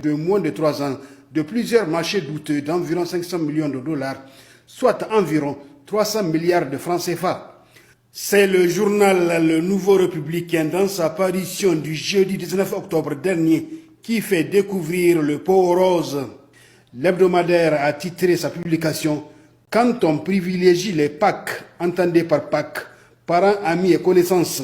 de moins de 3 ans de plusieurs marchés douteux d'environ 500 millions de dollars, soit environ 300 milliards de francs CFA. C'est le journal Le Nouveau Républicain dans sa parution du jeudi 19 octobre dernier qui fait découvrir le pot rose. L'hebdomadaire a titré sa publication « Quand on privilégie les PAC, entendez par PAC, parents, amis et connaissances ».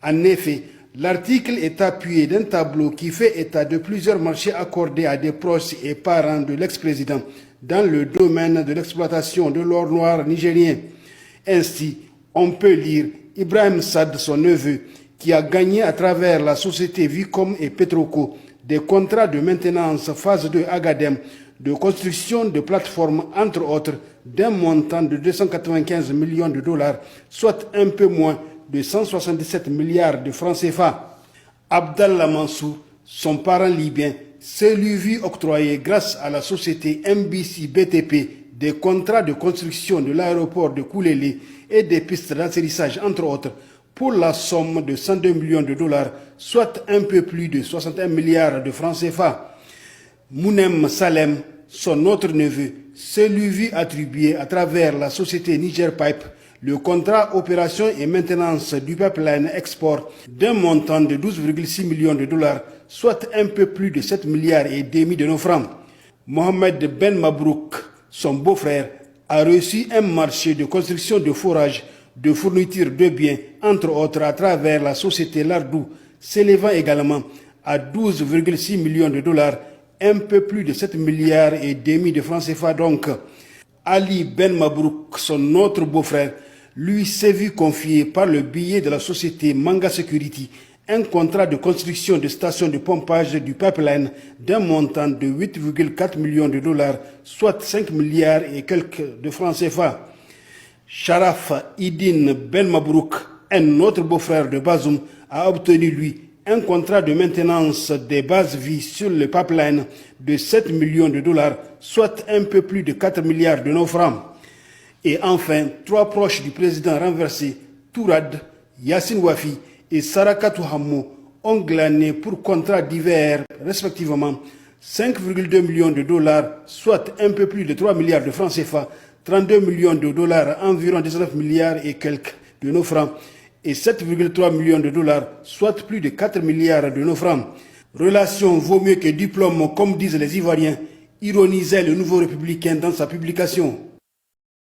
En effet, l'article est appuyé d'un tableau qui fait état de plusieurs marchés accordés à des proches et parents de l'ex-président dans le domaine de l'exploitation de l'or noir nigérien. Ainsi, on peut lire Ibrahim Sad, son neveu, qui a gagné à travers la société Vicom et Petroco des contrats de maintenance phase 2 Agadem, de construction de plateformes, entre autres, d'un montant de 295 millions de dollars, soit un peu moins de 177 milliards de francs CFA. Abdallah Mansour, son parent libyen, s'est lui vu octroyer grâce à la société MBC BTP des contrats de construction de l'aéroport de Koulélé et des pistes d'atterrissage, entre autres, pour la somme de 102 millions de dollars, soit un peu plus de 61 milliards de francs CFA. Mounem Salem, son autre neveu, s'est lui vu attribuer à travers la société Niger Pipe le contrat opération et maintenance du pipeline export d'un montant de 12,6 millions de dollars, soit un peu plus de 7 milliards et demi de nos francs. Mohamed Ben Mabrouk, son beau-frère, a reçu un marché de construction de forages, de fourniture de biens, entre autres à travers la société Lardou, s'élevant également à 12,6 millions de dollars, un peu plus de 7 milliards et demi de francs CFA donc. Ali Ben Mabrouk, son autre beau-frère, lui s'est vu confier par le biais de la société Manga Security un contrat de construction de stations de pompage du pipeline d'un montant de 8,4 millions de dollars, soit 5 milliards et quelques de francs CFA. Sharaf Idin Ben Mabrouk, un autre beau-frère de Bazoum, a obtenu lui un contrat de maintenance des bases vie sur le pipeline de 7 millions de dollars, soit un peu plus de 4 milliards de nos francs. Et enfin, 3 proches du président renversé, Tourad, Yassine Wafi et Sarakatou Hammo, ont glané pour contrats divers, respectivement, 5,2 millions de dollars, soit un peu plus de 3 milliards de francs CFA, 32 millions de dollars, environ 19 milliards et quelques de nos francs, et 7,3 millions de dollars, soit plus de 4 milliards de nos francs. Relation vaut mieux que diplôme, comme disent les Ivoiriens, ironisait le Nouveau Républicain dans sa publication.